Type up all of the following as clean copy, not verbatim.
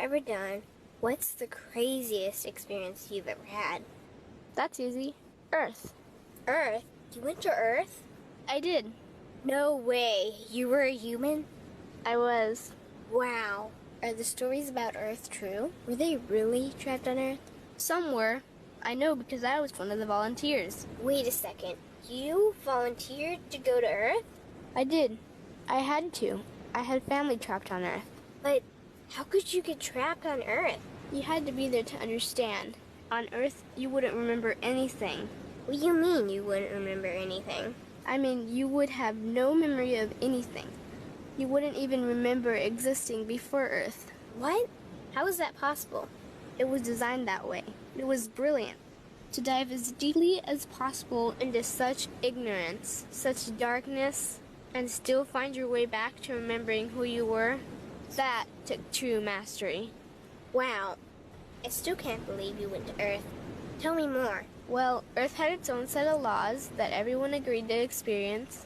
ever done. What's the craziest experience you've ever had? That's easy. Earth. Earth? You went to Earth? I did. No way. You were a human? I was. Wow. Are the stories about Earth true? Were they really trapped on Earth? Some were. I know because I was one of the volunteers. Wait a second. You volunteered to go to Earth? I did. I had to. I had family trapped on Earth. But how could you get trapped on Earth? You had to be there to understand. On Earth, you wouldn't remember anything. What do you mean you wouldn't remember anything? I mean, you would have no memory of anything. You wouldn't even remember existing before Earth. What? How is that possible? It was designed that way. It was brilliant. To dive as deeply as possible into such ignorance, such darkness, and still find your way back to remembering who you were, that took true mastery. Wow. I still can't believe you went to Earth. Tell me more. Well, Earth had its own set of laws that everyone agreed to experience,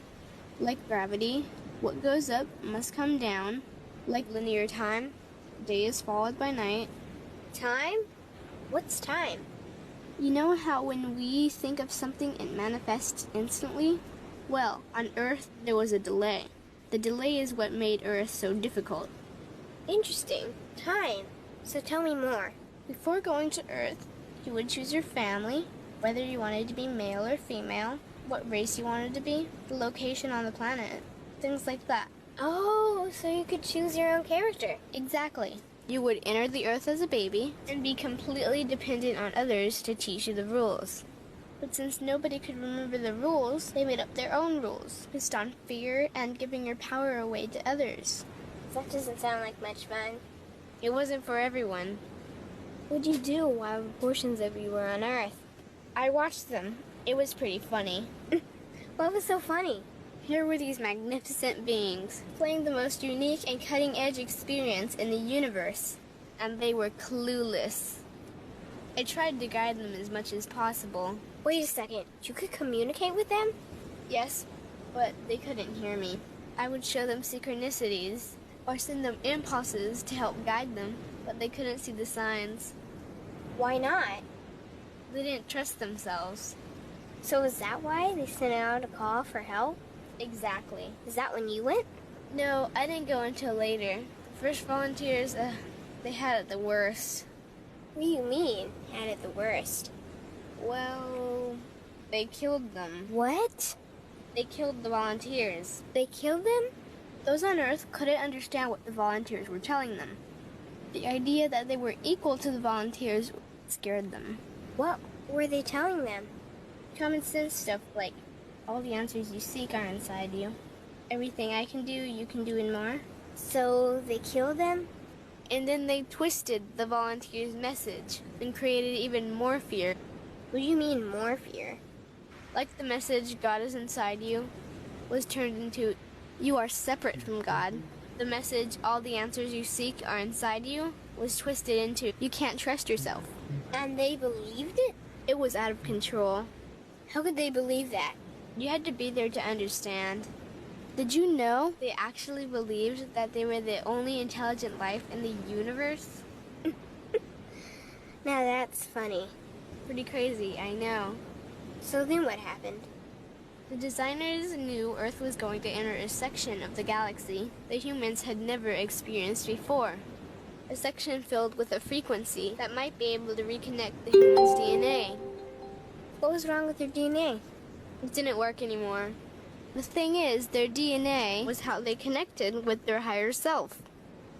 like gravity. What goes up must come down, like linear time. Day is followed by night. Time? What's time? You know how when we think of something it manifests instantly? Well, on Earth there was a delay. The delay is what made Earth so difficult. Interesting. Time. So tell me more. Before going to Earth, you would choose your family, whether you wanted to be male or female, what race you wanted to be, the location on the planet, things like that. Oh, so you could choose your own character. Exactly. You would enter the Earth as a baby and be completely dependent on others to teach you the rules. But since nobody could remember the rules, they made up their own rules, based on fear and giving your power away to others. That doesn't sound like much fun. It wasn't for everyone. What'd you do while portions of you were on Earth? I watched them. It was pretty funny. What was so funny? Here were these magnificent beings, playing the most unique and cutting-edge experience in the universe, and they were clueless. I tried to guide them as much as possible. Wait a second, you could communicate with them? Yes, but they couldn't hear me. I would show them synchronicities, or send them impulses to help guide them, but they couldn't see the signs. Why not? They didn't trust themselves. So is that why they sent out a call for help? Exactly. Is that when you went? No, I didn't go until later. The first volunteers, they had it the worst. What do you mean, had it the worst? Well, they killed them. What? They killed the volunteers. They killed them? Those on Earth couldn't understand what the volunteers were telling them. The idea that they were equal to the volunteers scared them. What were they telling them? Common sense stuff like, all the answers you seek are inside you. Everything I can do, you can do and more. So they killed them? And then they twisted the volunteers' message and created even more fear. What do you mean, more fear? Like the message, God is inside you, was turned into, you are separate from God. The message, all the answers you seek are inside you, was twisted into, you can't trust yourself. And they believed it? It was out of control. How could they believe that? You had to be there to understand. Did you know they actually believed that they were the only intelligent life in the universe? Now that's funny. Pretty crazy, I know. So then what happened? The designers knew Earth was going to enter a section of the galaxy the humans had never experienced before. A section filled with a frequency that might be able to reconnect the human's DNA. What was wrong with their DNA? It didn't work anymore. The thing is, their DNA was how they connected with their higher self.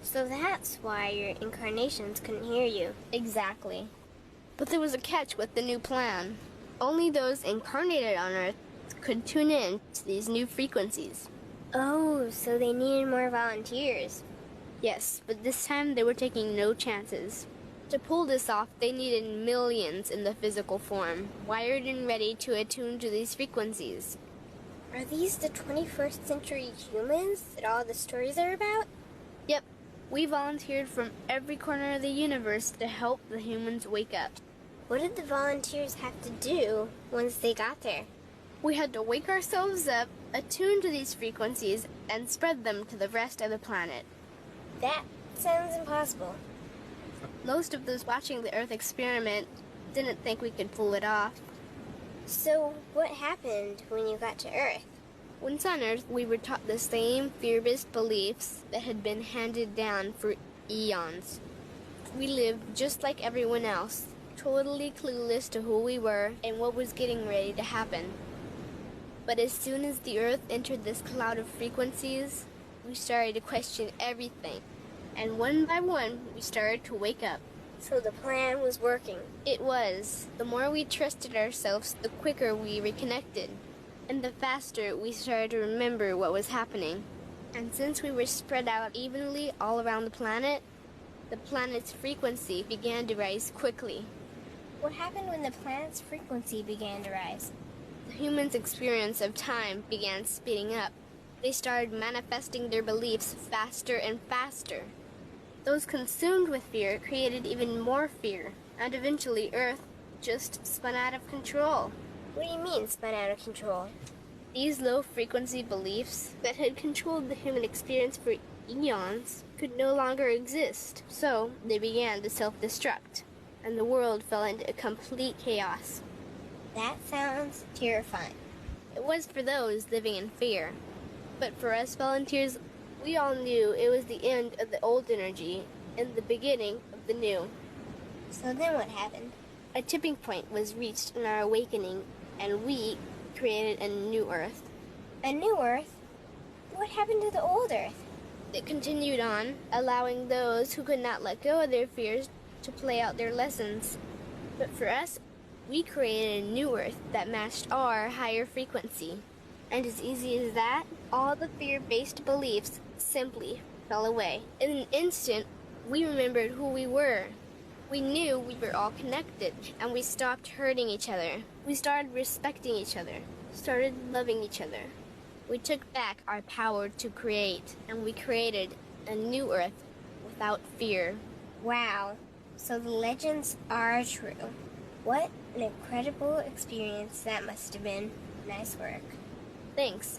So that's why your incarnations couldn't hear you. Exactly. But there was a catch with the new plan. Only those incarnated on Earth could tune in to these new frequencies. Oh, so they needed more volunteers. Yes, but this time they were taking no chances. To pull this off, they needed millions in the physical form, wired and ready to attune to these frequencies. Are these the 21st century humans that all the stories are about? Yep. We volunteered from every corner of the universe to help the humans wake up. What did the volunteers have to do once they got there? We had to wake ourselves up, attune to these frequencies, and spread them to the rest of the planet. That sounds impossible. Most of those watching the Earth experiment didn't think we could pull it off. So, what happened when you got to Earth? Once on Earth, we were taught the same fear-based beliefs that had been handed down for eons. We lived just like everyone else, totally clueless to who we were and what was getting ready to happen. But as soon as the Earth entered this cloud of frequencies, we started to question everything. And one by one, we started to wake up. So the plan was working. It was. The more we trusted ourselves, the quicker we reconnected. And the faster we started to remember what was happening. And since we were spread out evenly all around the planet's frequency began to rise quickly. What happened when the planet's frequency began to rise? The humans' experience of time began speeding up. They started manifesting their beliefs faster and faster. Those consumed with fear created even more fear, and eventually Earth just spun out of control. What do you mean, spun out of control? These low-frequency beliefs that had controlled the human experience for eons could no longer exist, so they began to self-destruct, and the world fell into a complete chaos. That sounds terrifying. It was for those living in fear, but for us volunteers, we all knew it was the end of the old energy and the beginning of the new. So then what happened? A tipping point was reached in our awakening, and we created a new Earth. A new Earth? What happened to the old Earth? It continued on, allowing those who could not let go of their fears to play out their lessons. But for us, we created a new Earth that matched our higher frequency. And as easy as that, all the fear-based beliefs simply fell away. In an instant, we remembered who we were. We knew we were all connected, and we stopped hurting each other. We started respecting each other, started loving each other. We took back our power to create, and we created a new Earth without fear. Wow, so the legends are true. What an incredible experience that must have been. Nice work. Thanks.